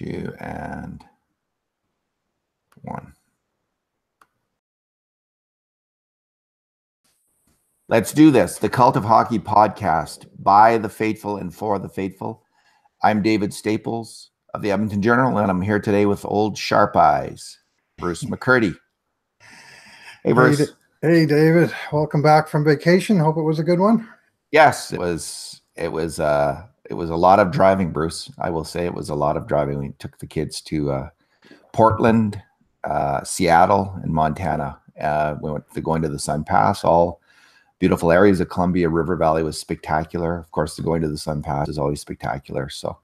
2 and 1. Let's do this. The Cult of Hockey podcast by the faithful and for the faithful. I'm David Staples of the Edmonton Journal, and I'm here today with old Sharp Eyes, Bruce McCurdy. Hey, Bruce. Hey, David. Welcome back from vacation. Hope it was a good one. Yes, it was a lot of driving, Bruce. I will say it was a lot of driving. We took the kids to Portland, Seattle, and Montana. We went to going to the Sun Pass, all beautiful areas. The Columbia River Valley was spectacular. Of course, the going to the Sun Pass is always spectacular. So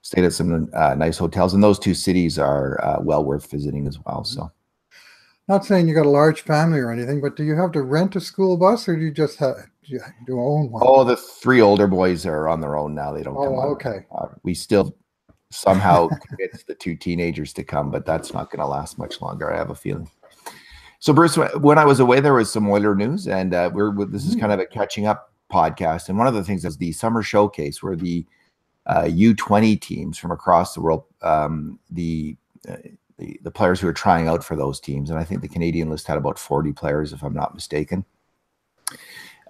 stayed at some nice hotels, and those two cities are well worth visiting as well. So, not saying you got a large family or anything, but do you have to rent a school bus, or do you just own one? Oh, the 3 older boys are on their own now. They don't come on. Okay. We still somehow convince the 2 teenagers to come, but that's not going to last much longer, I have a feeling. So, Bruce, when I was away, there was some Oiler news, and this is kind of a catching up podcast. And one of the things is the summer showcase, where the U20 teams from across the world, the players who are trying out for those teams, and I think the Canadian list had about 40 players, if I'm not mistaken,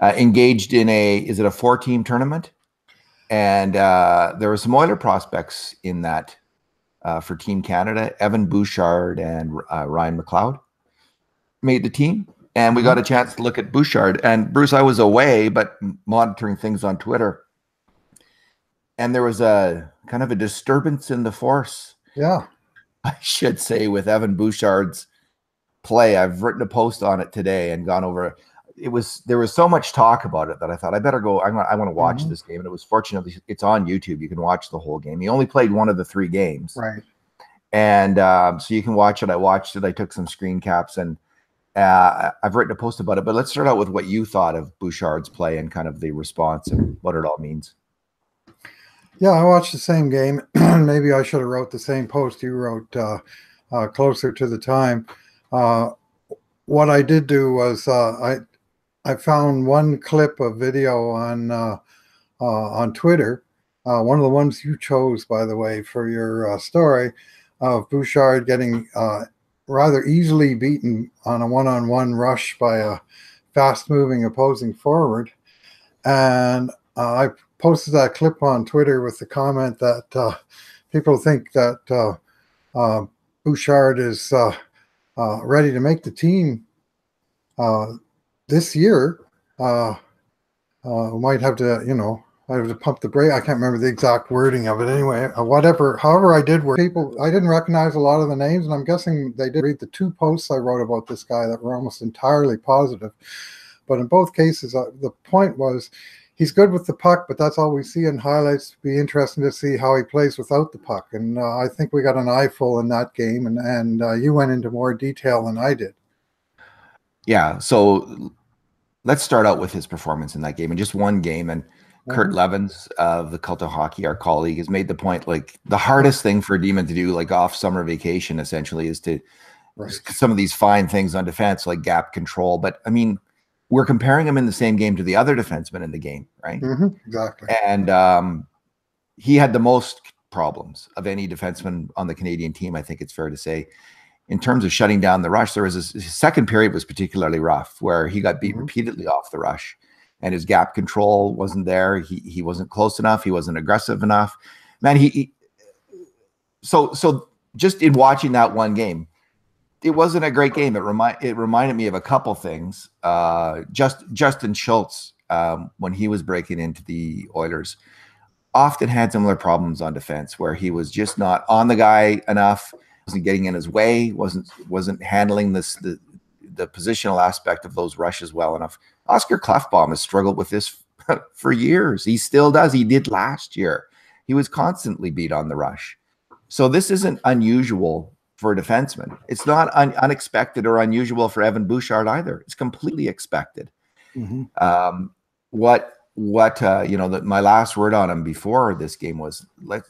engaged in a 4-team tournament. And there were some Oiler prospects in that for Team Canada. Evan Bouchard and Ryan McLeod made the team, and we got a chance to look at Bouchard. And Bruce, I was away, but monitoring things on Twitter, and there was a kind of a disturbance in the force. Yeah, I should say, with Evan Bouchard's play. I've written a post on it today and gone over. There was so much talk about it that I thought I better go. I want to watch this game, and it was fortunately it's on YouTube. You can watch the whole game. He only played one of the 3 games, right? And so you can watch it. I watched it. I took some screen caps, and I've written a post about it. But let's start out with what you thought of Bouchard's play and kind of the response and what it all means. Yeah, I watched the same game. Maybe I should have wrote the same post you wrote closer to the time. What I did do was I found one clip of video on Twitter, one of the ones you chose, by the way, for your story, of Bouchard getting rather easily beaten on a one-on-one rush by a fast-moving opposing forward. And I posted that clip on Twitter with the comment that people think that Bouchard is ready to make the team this year. Might have to, I have to pump the brake. I can't remember the exact wording of it. Anyway, however I did work, I didn't recognize a lot of the names, and I'm guessing they did read the 2 posts I wrote about this guy that were almost entirely positive. But in both cases, the point was he's good with the puck, but that's all we see in highlights. It'd be interesting to see how he plays without the puck. And I think we got an eyeful in that game, and you went into more detail than I did. Yeah, so let's start out with his performance in that game. In just one game, and Kurt Levens of the Cult of Hockey, our colleague, has made the point, like, the hardest thing for a Demon to do, like off summer vacation, essentially, is to some of these fine things on defense, like gap control. But I mean, we're comparing him in the same game to the other defensemen in the game, right? Exactly. And he had the most problems of any defenseman on the Canadian team, I think it's fair to say. In terms of shutting down the rush, there was his second period was particularly rough, where he got beat repeatedly off the rush, and his gap control wasn't there. He wasn't close enough. He wasn't aggressive enough. Man, so just in watching that one game, it wasn't a great game. It reminded me of a couple things. Justin Shults, when he was breaking into the Oilers, often had similar problems on defense, where he was just not on the guy enough, wasn't getting in his way, wasn't handling the positional aspect of those rushes well enough. Oscar Klefbom has struggled with this for years. He still does. He did last year. He was constantly beat on the rush. So this isn't unusual for a defenseman. It's not unexpected or unusual for Evan Bouchard either. It's completely expected. My last word on him before this game was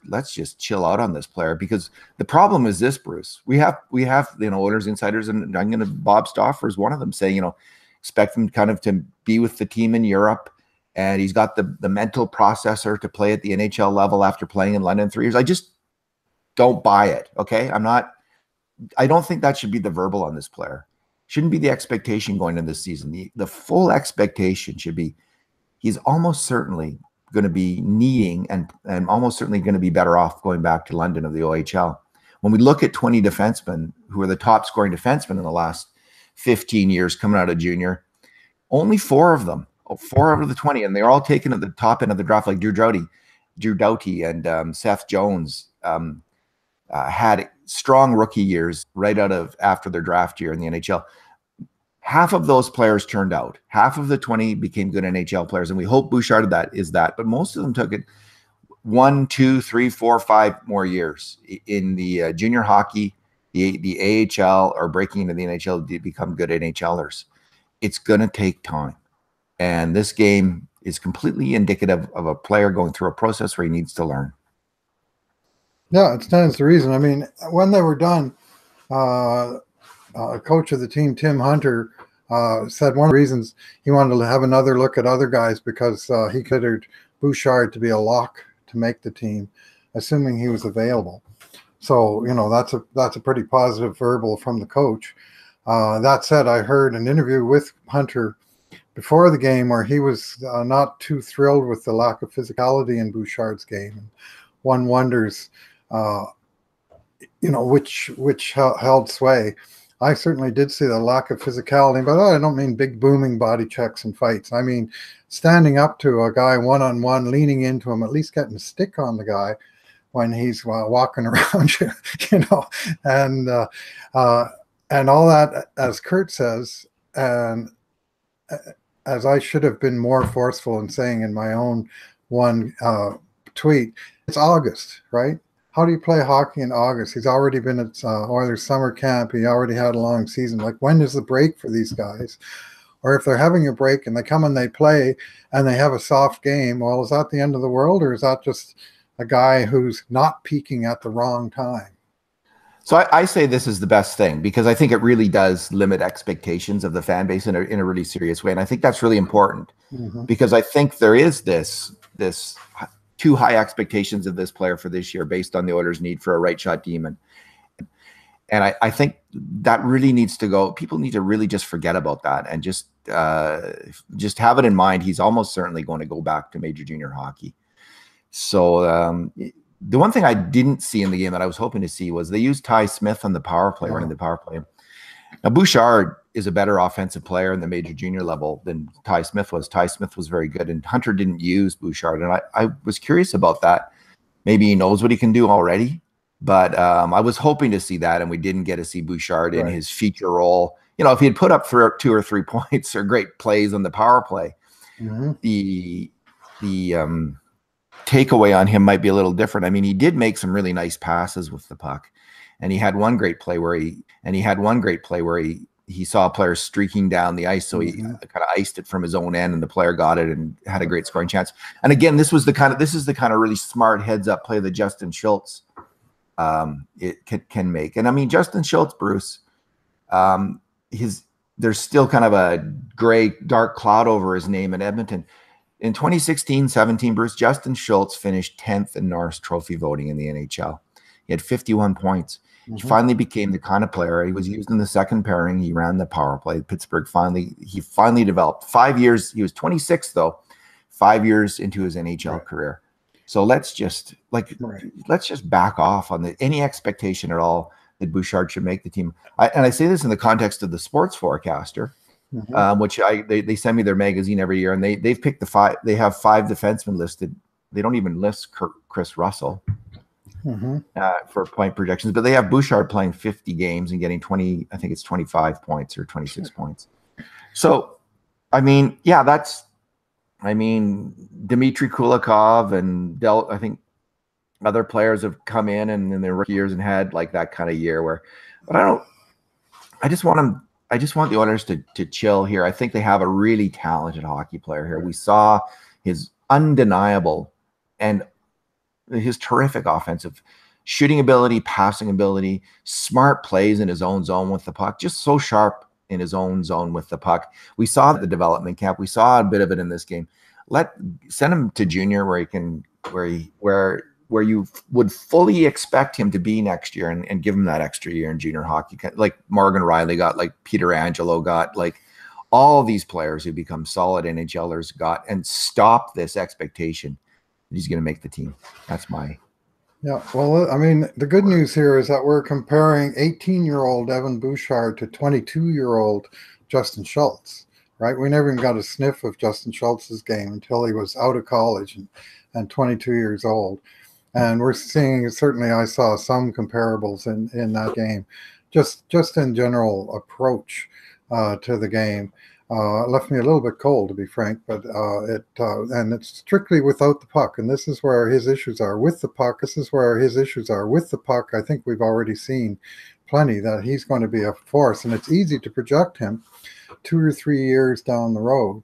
let's just chill out on this player, because the problem is this, Bruce. We have Oilers insiders, and I'm going to Bob Stauffer is one of them, saying expect him kind of to be with the team in Europe, and he's got the mental processor to play at the NHL level after playing in London 3 years. I just don't buy it. Okay. I don't think that should be the verbal on this player. Shouldn't be the expectation going into this season. The full expectation should be he's almost certainly going to be needing and almost certainly going to be better off going back to London of the OHL. When we look at 20 defensemen who are the top scoring defensemen in the last 15 years coming out of junior, only 4 of them, 4 out of the 20, and they're all taken at the top end of the draft, like Drew Doughty and Seth Jones had strong rookie years right out of after their draft year in the NHL. Half of those players turned out. Half of the 20 became good NHL players, and we hope Bouchard is that. But most of them took it 1, 2, 3, 4, 5 more years in the junior hockey, the AHL, or breaking into the NHL to become good NHLers. It's going to take time, and this game is completely indicative of a player going through a process where he needs to learn. Yeah, it stands to reason. I mean, when they were done, coach of the team, Tim Hunter, said one of the reasons he wanted to have another look at other guys because he considered Bouchard to be a lock to make the team, assuming he was available. So, you know, that's a pretty positive verbal from the coach. That said, I heard an interview with Hunter before the game where he was not too thrilled with the lack of physicality in Bouchard's game. And one wonders, you know, which held sway. I certainly did see the lack of physicality, but I don't mean big booming body checks and fights. I mean standing up to a guy one-on-one, leaning into him, at least getting a stick on the guy when he's walking around you, you know, and all that, as Kurt says, and as I should have been more forceful in saying in my own one tweet, it's August, right? How do you play hockey in August? He's already been at Oilers summer camp. He already had a long season. Like, when is the break for these guys? Or if they're having a break and they come and they play and they have a soft game, well, is that the end of the world, or is that just a guy who's not peaking at the wrong time? So I say this is the best thing because I think it really does limit expectations of the fan base in a really serious way. And I think that's really important because I think there is this too high expectations of this player for this year based on the Oilers' need for a right shot demon. And I think that really needs to go. People need to really just forget about that and just have it in mind. He's almost certainly going to go back to major junior hockey. So the one thing I didn't see in the game that I was hoping to see was they used Ty Smith on the power play, running the power play. Now, Bouchard is a better offensive player in the major junior level than Ty Smith was. Ty Smith was very good, and Hunter didn't use Bouchard. And I was curious about that. Maybe he knows what he can do already, but I was hoping to see that, and we didn't get to see Bouchard in his feature role. You know, if he had put up 2 or 3 points or great plays on the power play, the takeaway on him might be a little different. I mean, he did make some really nice passes with the puck, and he had one great play where he saw a player streaking down the ice, so he kind of iced it from his own end, and the player got it and had a great scoring chance. And again, this is the kind of really smart heads up play that Justin Shults it can make. And I mean, Justin Shults, Bruce, there's still kind of a gray dark cloud over his name in Edmonton. In 2016-17, Bruce, Justin Shults finished 10th in Norris Trophy voting in the NHL. He had 51 points. He finally became the kind of player. He was used in the second pairing. He ran the power play. Pittsburgh finally developed. 5 years. He was 26 though. 5 years into his NHL career. So let's just back off on any expectation at all that Bouchard should make the team. I say this in the context of the Sports Forecaster, which they send me their magazine every year, and they've picked they have 5 defensemen listed. They don't even list Chris Russell for point projections, but they have Bouchard playing 50 games and getting 25 points or 26 points. So, I mean, Dmitry Kulikov and I think other players have come in and their rookie years and had like that kind of year but I just want the Oilers to chill here. I think they have a really talented hockey player here. We saw his undeniable and his terrific offensive shooting ability, passing ability, smart plays in his own zone with the puck, just so sharp in his own zone with the puck. We saw the development camp. We saw a bit of it in this game. Send him to junior where where you would fully expect him to be next year, and give him that extra year in junior hockey, like Morgan Riley got, like Peter Angelo got, like all these players who become solid NHLers got, and stop this expectation that he's going to make the team. That's my. Yeah, well, I mean, the good news here is that we're comparing 18-year-old Evan Bouchard to 22-year-old Justin Shults, right? We never even got a sniff of Justin Schultz's game until he was out of college and 22 years old. And we're seeing, certainly I saw some comparables in that game, just in general approach to the game. Left me a little bit cold, to be frank, but and it's strictly without the puck. And this is where his issues are with the puck. This is where his issues are with the puck. I think we've already seen plenty that he's going to be a force, and it's easy to project him 2 or 3 years down the road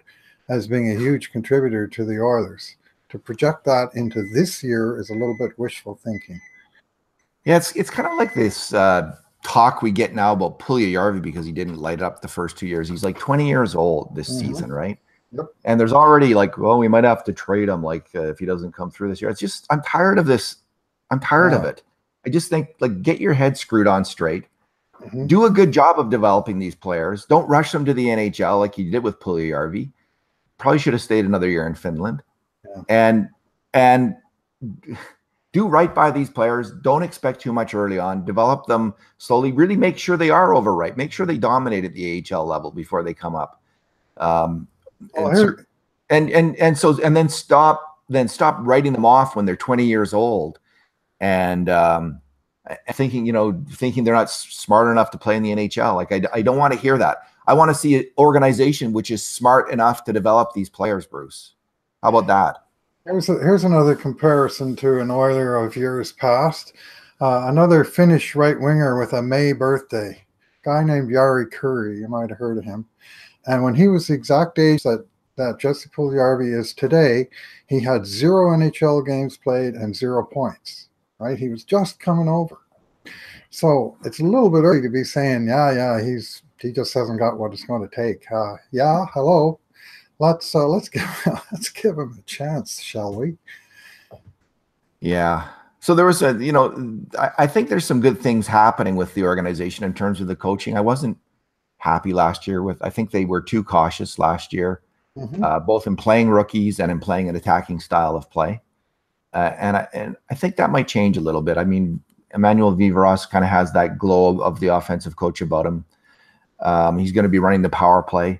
as being a huge contributor to the Oilers. To project that into this year is a little bit wishful thinking. Yeah, it's kind of like this talk we get now about Puljujarvi because he didn't light up the first 2 years. He's like 20 years old this season, right? Yep. And there's already like, well, we might have to trade him like if he doesn't come through this year. It's just, I'm tired of this. I'm tired of it. I just think, like, get your head screwed on straight. Do a good job of developing these players. Don't rush them to the NHL like you did with Puljujarvi. Probably should have stayed another year in Finland. And do right by these players. Don't expect too much early on. Develop them slowly. Really make sure they are overripe. Make sure they dominate at the AHL level before they come up. And then stop writing them off when they're 20 years old, and thinking they're not smart enough to play in the NHL. Like, I don't want to hear that. I want to see an organization which is smart enough to develop these players, Bruce. How about that? Here's another comparison to an Oiler of years past. Another Finnish right winger with a May birthday, guy named Jari Kurri. You might have heard of him. And when he was the exact age that Jesse Puljujarvi is today, he had 0 NHL games played and 0 points. Right? He was just coming over. So it's a little bit early to be saying, he just hasn't got what it's going to take. Hello. Let's give him a chance, shall we? Yeah. So there was I think there's some good things happening with the organization in terms of the coaching. I wasn't happy last year I think they were too cautious last year, both in playing rookies and in playing an attacking style of play. And I think that might change a little bit. I mean, Emmanuel Viveros kind of has that glow of the offensive coach about him. He's going to be running the power play.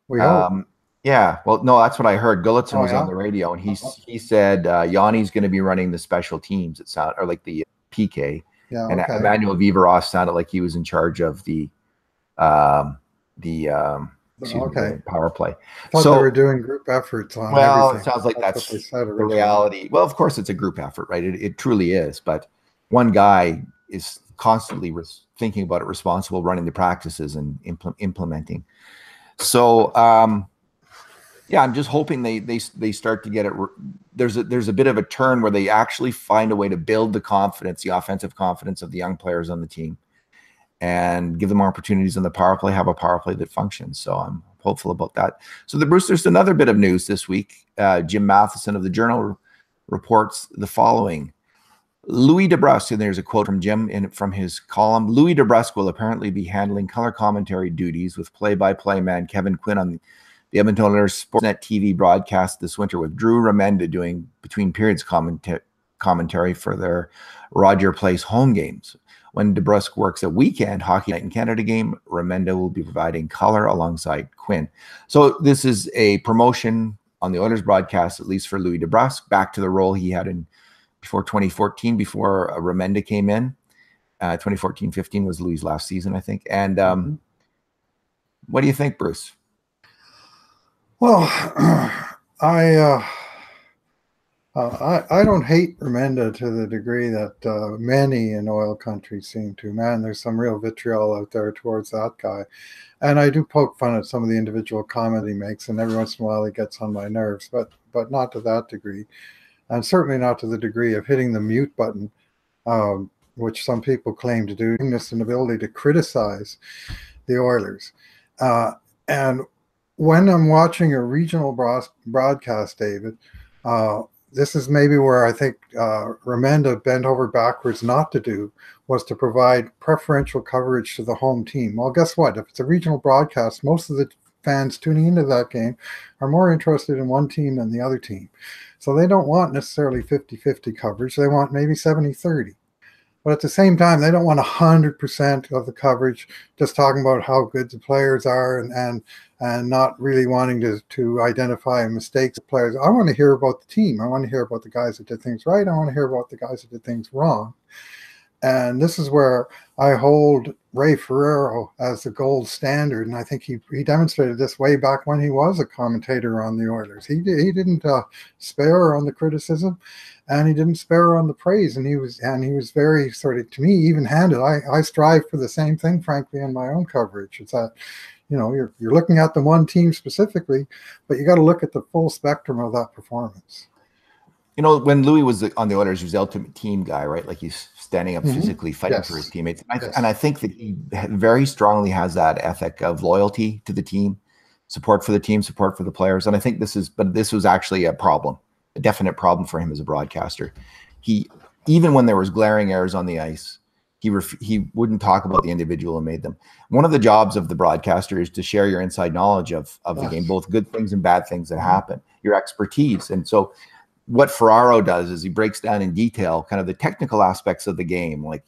We hope. Yeah, well, no, that's what I heard. Gulletson was on the radio, and he said Yanni's going to be running the special teams. It sounded, or like the PK. Yeah, and Emmanuel Viveros sounded like he was in charge of the power play. I thought they were doing group efforts on everything. It sounds like that's the reality. Well, of course, it's a group effort, right? It truly is. But one guy is constantly thinking about it, responsible, running the practices and implementing. So, I'm just hoping they start to get it. There's a bit of a turn where they actually find a way to build the confidence, the offensive confidence of the young players on the team, and give them opportunities on the power play, have a power play that functions. So I'm hopeful about that. So there's another bit of news this week. Jim Matheson of the Journal reports the following. Louie DeBrusk, and there's a quote from Jim from his column. Louie DeBrusk will apparently be handling color commentary duties with play-by-play man Kevin Quinn on the Edmonton Oilers Sportsnet TV broadcast this winter, with Drew Remenda doing between periods commentary for their Roger Place home games. When DeBrusk works a weekend Hockey Night in Canada game, Remenda will be providing color alongside Quinn. So this is a promotion on the Oilers broadcast, at least for Louie DeBrusk, back to the role he had before 2014, before Remenda came in. 2014-15 was Louie's last season, I think. And what do you think, Bruce? Well, I don't hate Remenda to the degree that many in oil country seem to. Man, there's some real vitriol out there towards that guy. And I do poke fun at some of the individual comment he makes, and every once in a while he gets on my nerves, but not to that degree. And certainly not to the degree of hitting the mute button, which some people claim to do, this an ability to criticize the Oilers. And when I'm watching a regional broadcast, David, this is maybe where I think Remenda bent over backwards not to do, was to provide preferential coverage to the home team. Well, guess what? If it's a regional broadcast, most of the fans tuning into that game are more interested in one team than the other team. So they don't want necessarily 50-50 coverage. They want maybe 70-30. But at the same time, they don't want 100% of the coverage just talking about how good the players are and not really wanting to identify mistakes of players. I want to hear about the team. I want to hear about the guys that did things right. I want to hear about the guys that did things wrong. And this is where I hold Ray Ferraro as the gold standard. And I think he demonstrated this way back when he was a commentator on the Oilers. He didn't spare on the criticism, and he didn't spare on the praise. And he was very sort of, to me, even-handed. I strive for the same thing, frankly, in my own coverage. It's that, you're looking at the one team specifically, but you got to look at the full spectrum of that performance. When Louie was on the Oilers, he was the ultimate team guy, right? Like he's standing up physically, fighting for his teammates. And I think that he very strongly has that ethic of loyalty to the team, support for the team, support for the players. And I think this was actually a problem, a definite problem for him as a broadcaster. Even when there was glaring errors on the ice, he wouldn't talk about the individual who made them. One of the jobs of the broadcaster is to share your inside knowledge of the game, both good things and bad things that happen, your expertise. And so what Ferraro does is he breaks down in detail kind of the technical aspects of the game. Like,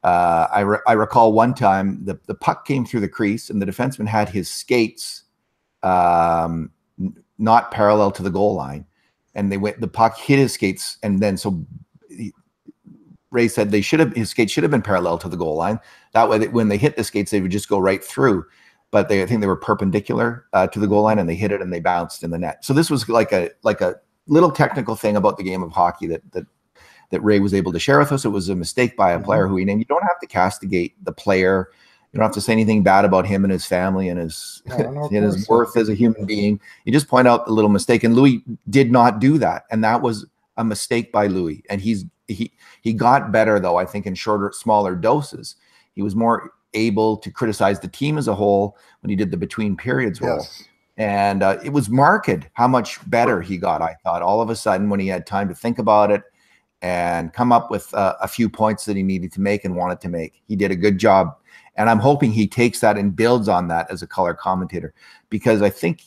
I recall one time the puck came through the crease and the defenseman had his skates not parallel to the goal line, and the puck hit his skates, and then Ray said his skates should have been parallel to the goal line. That way, when they hit the skates, they would just go right through. But I think they were perpendicular to the goal line, and they hit it and they bounced in the net. So this was like a little technical thing about the game of hockey that Ray was able to share with us. It was a mistake by a player who he named. You don't have to castigate the player. You don't have to say anything bad about him and his family and his worth as a human being. You just point out the little mistake. And Louie did not do that. And that was a mistake by Louie. And he got better, though, I think, in smaller doses. He was more able to criticize the team as a whole when he did the between periods role. And it was marked how much better he got, I thought, all of a sudden when he had time to think about it and come up with a few points that he needed to make and wanted to make. He did a good job. And I'm hoping he takes that and builds on that as a color commentator, because I think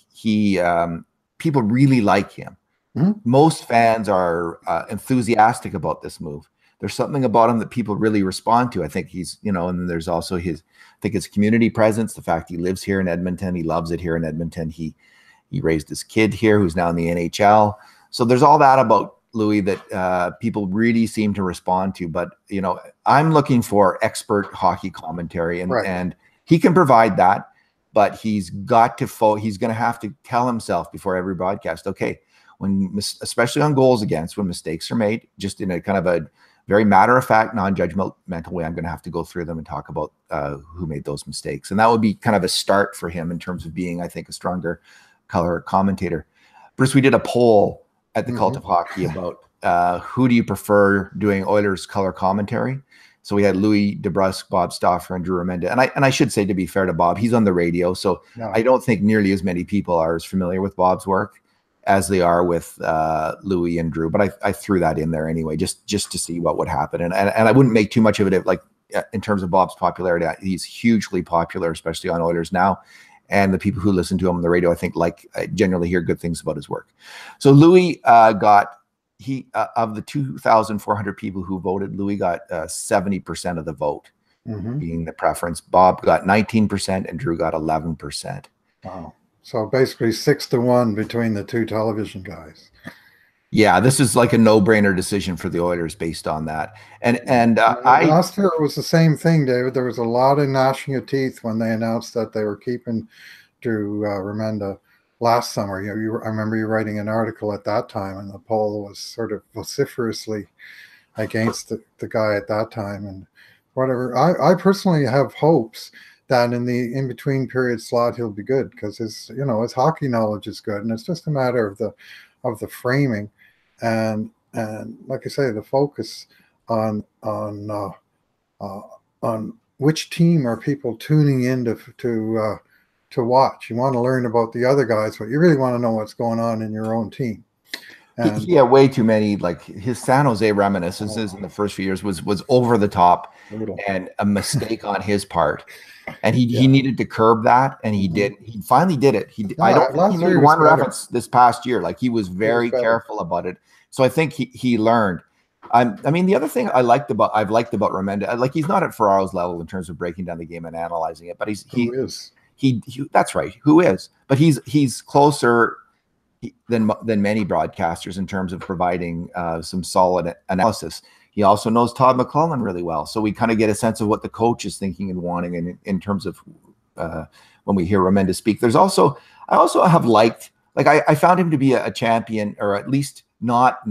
people really like him. Most fans are enthusiastic about this move. There's something about him that people really respond to. I think he's, and then there's also his community presence, the fact he lives here in Edmonton. He loves it here in Edmonton. He raised his kid here who's now in the NHL. So there's all that about Louie that people really seem to respond to. But, I'm looking for expert hockey commentary, and he can provide that, but he's got to he's going to have to tell himself before every broadcast, okay, especially on goals against, when mistakes are made, just in a kind of a very matter-of-fact, non-judgmental way, I'm going to have to go through them and talk about who made those mistakes. And that would be kind of a start for him in terms of being, I think, a stronger color commentator. Bruce, we did a poll at the Cult of Hockey about who do you prefer doing Oilers color commentary? So we had Louie DeBrusk, Bob Stauffer, and Drew Remenda. And I should say, to be fair to Bob, he's on the radio, so I don't think nearly as many people are as familiar with Bob's work as they are with Louie and Drew. But I threw that in there anyway, just to see what would happen. And I wouldn't make too much of it, like in terms of Bob's popularity. He's hugely popular, especially on Oilers now. And the people who listen to him on the radio, I think, generally hear good things about his work. So Louie got of the 2,400 people who voted, Louie got 70% of the vote, being the preference. Bob got 19% and Drew got 11%. Wow. So basically 6-1 between the two television guys. Yeah, this is like a no-brainer decision for the Oilers based on that. And last year it was the same thing, David. There was a lot of gnashing of teeth when they announced that they were keeping Drew Remenda last summer. I remember you writing an article at that time, and the poll was sort of vociferously against the guy at that time. And whatever, I personally have hopes that in the in-between period slot he'll be good, because his hockey knowledge is good, and it's just a matter of the framing and like I say, the focus on which team are people tuning in to watch. You want to learn about the other guys, but you really want to know what's going on in your own team. And he had way too many, like his San Jose reminiscences in the first few years was over the top brutal. and a mistake on his part. And he needed to curb that, and he did. He finally did it. I don't think he made one reference this past year. Like he was very careful about it. So I think he learned. I mean, the other thing I've liked about Remenda, like he's not at Ferraro's level in terms of breaking down the game and analyzing it, but he that's right. Who is? But he's closer than many broadcasters in terms of providing some solid analysis. He also knows Todd McClellan really well, so we kind of get a sense of what the coach is thinking and wanting, and in terms of when we hear Remenda speak. I also have liked, like I found him to be a champion, or at least not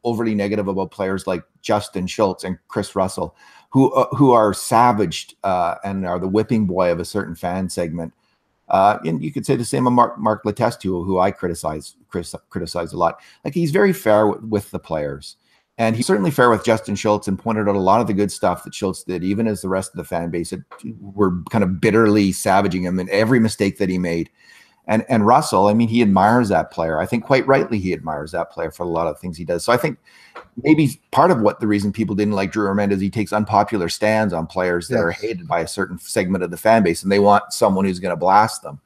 overly negative about players like Justin Shults and Chris Russell, who are savaged and are the whipping boy of a certain fan segment. And you could say the same of Mark Letestu, who I criticize a lot. Like he's very fair with the players. And he's certainly fair with Justin Shults and pointed out a lot of the good stuff that Shults did, even as the rest of the fan base were kind of bitterly savaging him in every mistake that he made. And Russell, I mean, he admires that player. I think quite rightly he admires that player for a lot of things he does. So I think maybe part of the reason people didn't like Drew Remenda is he takes unpopular stands on players that are hated by a certain segment of the fan base, and they want someone who's going to blast them.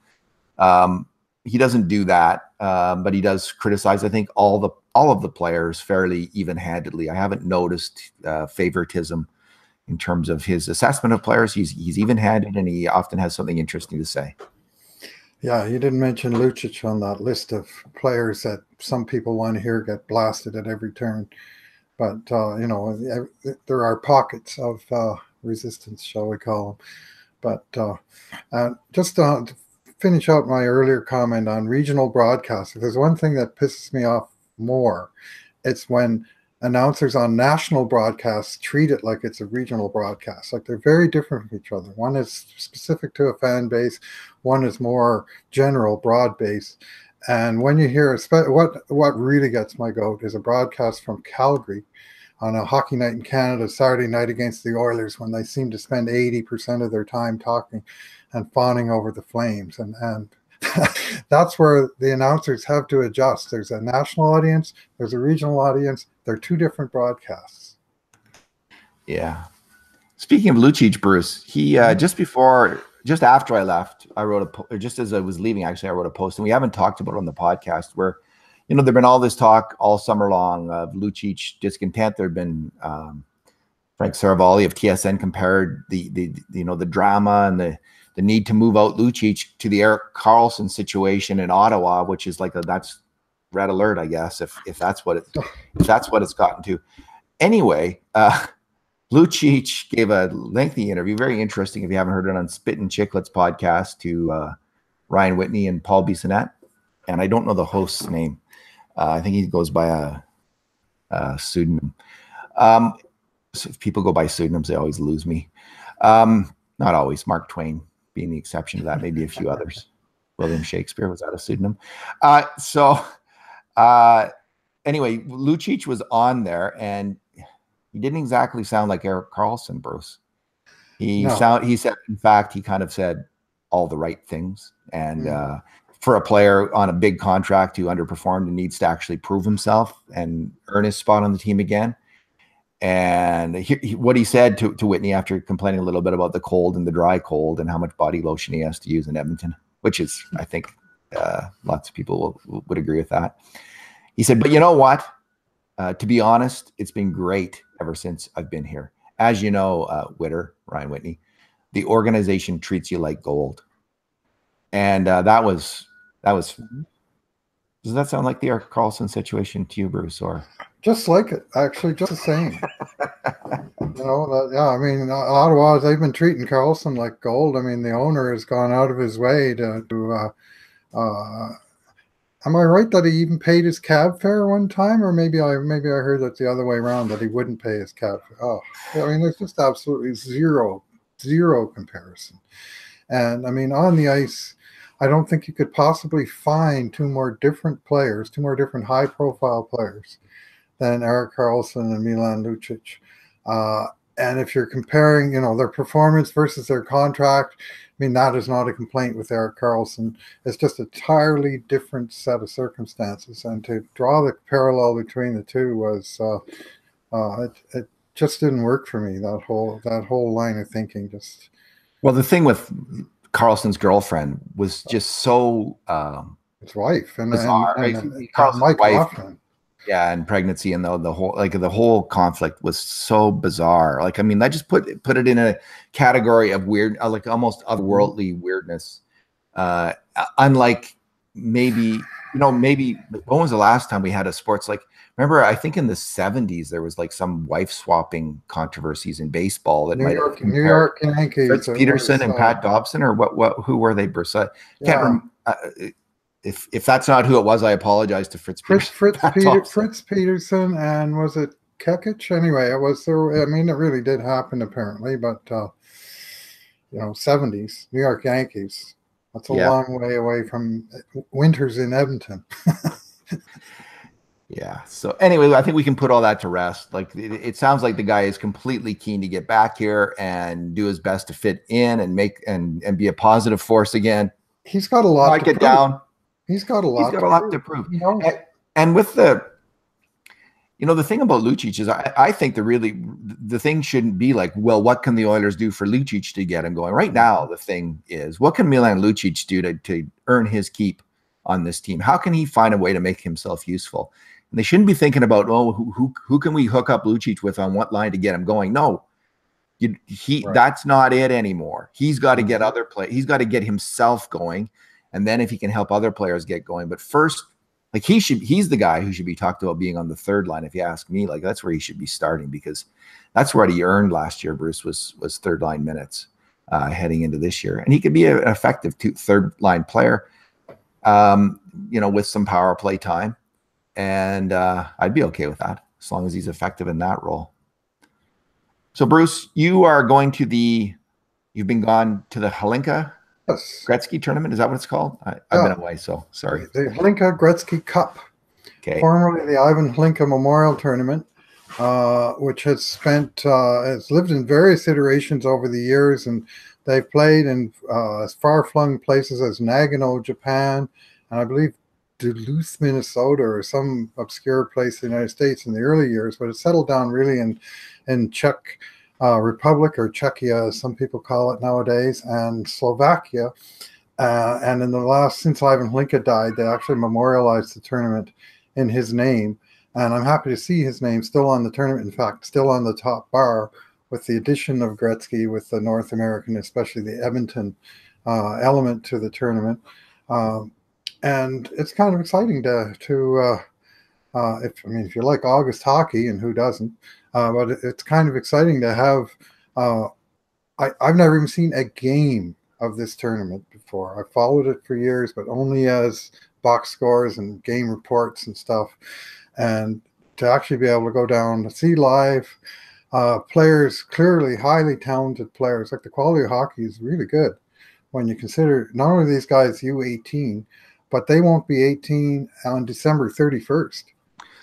He doesn't do that, but he does criticize, I think, all of the players fairly even-handedly. I haven't noticed favoritism in terms of his assessment of players. He's even-handed, and he often has something interesting to say. Yeah, you didn't mention Lucic on that list of players that some people want to hear get blasted at every turn. But, you know, there are pockets of resistance, shall we call them. But just to finish out my earlier comment on regional broadcasts, if there's one thing that pisses me off more, it's when announcers on national broadcasts treat it like it's a regional broadcast. Like they're very different from each other. One is specific to a fan base, one is more general, broad base. And when you hear what really gets my goat is a broadcast from Calgary on a hockey night in Canada, Saturday night against the Oilers, when they seem to spend 80% of their time talking and fawning over the Flames. And that's where the announcers have to adjust. There's a national audience, there's a regional audience. They're two different broadcasts. Yeah. Speaking of Lucic, Bruce, he just after I left, I wrote just as I was leaving, actually, I wrote a post, and we haven't talked about it on the podcast, where, you know, there've been all this talk all summer long of Lucic discontent. There'd been Frank Saravalli of TSN compared the drama and the need to move out Lucic to the Erik Karlsson situation in Ottawa, which is that's red alert, I guess, if that's what it's gotten to. Anyway, Lucic gave a lengthy interview, very interesting if you haven't heard it, on Spit and Chicklets podcast to Ryan Whitney and Paul Bissonnette. And I don't know the host's name. I think he goes by a pseudonym. So if people go by pseudonyms, they always lose me. Not always. Mark Twain being the exception to that, maybe a few others. William Shakespeare, was that a pseudonym? Anyway, Lucic was on there, and he didn't exactly sound like Erik Karlsson, Bruce. He said, in fact, he kind of said all the right things. And for a player on a big contract who underperformed and needs to actually prove himself and earn his spot on the team again. And what he said to Whitney after complaining a little bit about the cold and the dry cold and how much body lotion he has to use in Edmonton, which is, I think, lots of people would agree with that. He said, but you know what? To be honest, it's been great ever since I've been here. As you know, Ryan Whitney, the organization treats you like gold. And that was. Does that sound like the Erik Karlsson situation to you, Bruce? Or just like it, actually, just the same. Yeah. I mean, Ottawa, they've been treating Karlsson like gold. I mean, the owner has gone out of his way to am I right that he even paid his cab fare one time, or maybe I heard that the other way around, that he wouldn't pay his cab fare? Oh, I mean, there's just absolutely zero comparison. And I mean, on the ice, I don't think you could possibly find two more different high-profile players than Erik Karlsson and Milan Lucic. And if you're comparing, their performance versus their contract, I mean, that is not a complaint with Erik Karlsson. It's just an entirely different set of circumstances. And to draw the parallel between the two was, it just didn't work for me. That whole line of thinking just. Well, the thing with Karlsson's girlfriend was just so his wife and bizarre. and Karlsson's Mike wife, Hoffman. yeah, and pregnancy and the whole conflict was so bizarre. Like, I mean, I just put it in a category of weird, like almost otherworldly weirdness. Unlike maybe when was the last time we had a sports, like, remember, I think in the 70s there was like some wife swapping controversies in baseball that New York Yankees. Fritz Peterson and Pat Dobson, or who were they? Can't remember. If that's not who it was, I apologize to Fritz Peterson, and was it Kekich? Anyway, it was there. I mean, it really did happen apparently, but 70s New York Yankees. That's a long way away from winters in Edmonton. Yeah. So anyway, I think we can put all that to rest. Like, it sounds like the guy is completely keen to get back here and do his best to fit in and make and be a positive force again. He's got a lot to get down. He's got a lot to prove. And with the thing about Lucic is I think the thing shouldn't be like, well, what can the Oilers do for Lucic to get him going? Right now, the thing is, what can Milan Lucic do to earn his keep on this team? How can he find a way to make himself useful? And they shouldn't be thinking about, who can we hook up Lucic with on what line to get him going? No, that's not it anymore. He's got to get other play. He's got to get himself going. And then if he can help other players get going, but first, like, he's the guy who should be talked about being on the third line. If you ask me, like, that's where he should be starting, because that's what he earned last year. Bruce was third line minutes heading into this year, and he could be an effective third line player, with some power play time, and I'd be okay with that as long as he's effective in that role. So, Bruce, you've been gone to the Hlinka. Yes. Gretzky tournament, is that what it's called? I've been away, so sorry. The Hlinka Gretzky Cup, formerly the Ivan Hlinka Memorial Tournament, which has lived in various iterations over the years, and they've played in as far-flung places as Nagano, Japan, and I believe Duluth, Minnesota, or some obscure place in the United States in the early years, but it settled down really in Czech Republic, or Czechia, as some people call it nowadays, and Slovakia. And since Ivan Hlinka died, they actually memorialized the tournament in his name. And I'm happy to see his name still on the tournament. In fact, still on the top bar, with the addition of Gretzky, with the North American, especially the Edmonton element to the tournament. And it's kind of exciting if you like August hockey, and who doesn't, but it's kind of exciting to have. I've never even seen a game of this tournament before. I followed it for years, but only as box scores and game reports and stuff. And to actually be able to go down to see live players, clearly highly talented players, like, the quality of hockey is really good when you consider not only these guys U18, but they won't be 18 on December 31st.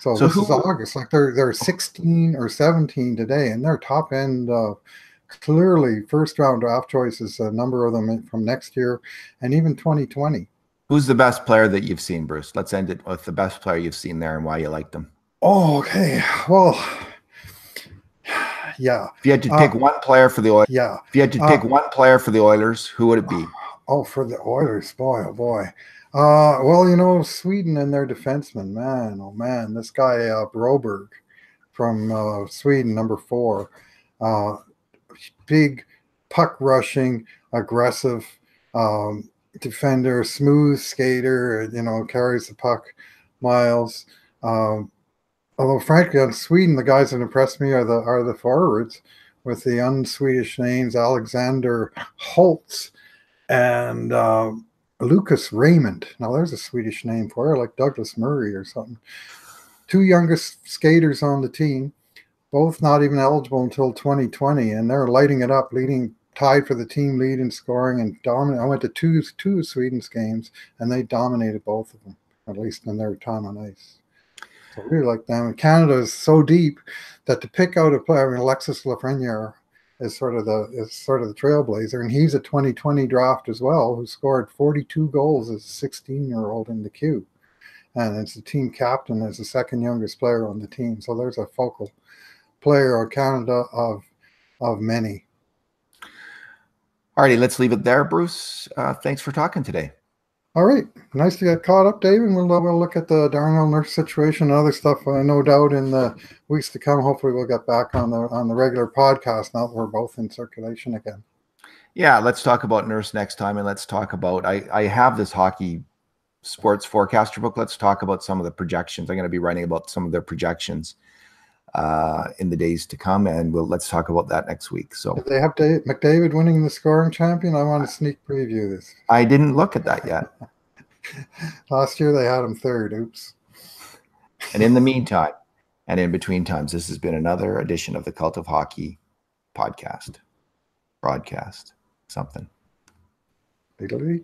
So this is August. Like, they're 16 or 17 today, and they're top end, clearly first round draft choices, a number of them from next year and even 2020. Who's the best player that you've seen, Bruce? Let's end it with the best player you've seen there and why you liked them. Oh, okay. Well, yeah. If you had to pick one player for the Oilers, If you had to pick one player for the Oilers, who would it be? Oh, for the Oilers, boy, oh boy. Well, Sweden and their defenseman, man, oh man, this guy Broberg from Sweden, number 4, big puck rushing, aggressive defender, smooth skater, carries the puck miles. Although frankly, on Sweden, the guys that impressed me are the forwards with the un-Swedish names Alexander Holtz and Lucas Raymond. Now, there's a Swedish name for it, like Douglas Murray or something. 2 youngest skaters on the team, both not even eligible until 2020, and they're lighting it up, tied for the team lead in scoring and dominant. I went to two of Sweden's games, and they dominated both of them, at least in their time on ice. So we like them. And Canada is so deep that to pick out a player, I mean, Alexis Lafreniere is sort of the trailblazer, and he's a 2020 draft as well, who scored 42 goals as a 16-year-old in the queue, and it's the team captain as the second youngest player on the team. So there's a focal player of Canada of many. Alrighty, let's leave it there, Bruce. Thanks for talking today. All right, nice to get caught up, Dave, and we'll look at the Darnell Nurse situation and other stuff. No doubt in the weeks to come. Hopefully, we'll get back on the regular podcast now that we're both in circulation again. Yeah, let's talk about Nurse next time, and let's talk about. I have this hockey sports forecaster book. Let's talk about some of the projections. I'm going to be writing about some of their projections in the days to come, and let's talk about that next week. So did they have McDavid winning the scoring champion? I want to sneak preview this. I didn't look at that yet. Last year they had him third. Oops. And in the meantime, and in between times, this has been another edition of the Cult of Hockey podcast, broadcast, something. Legally.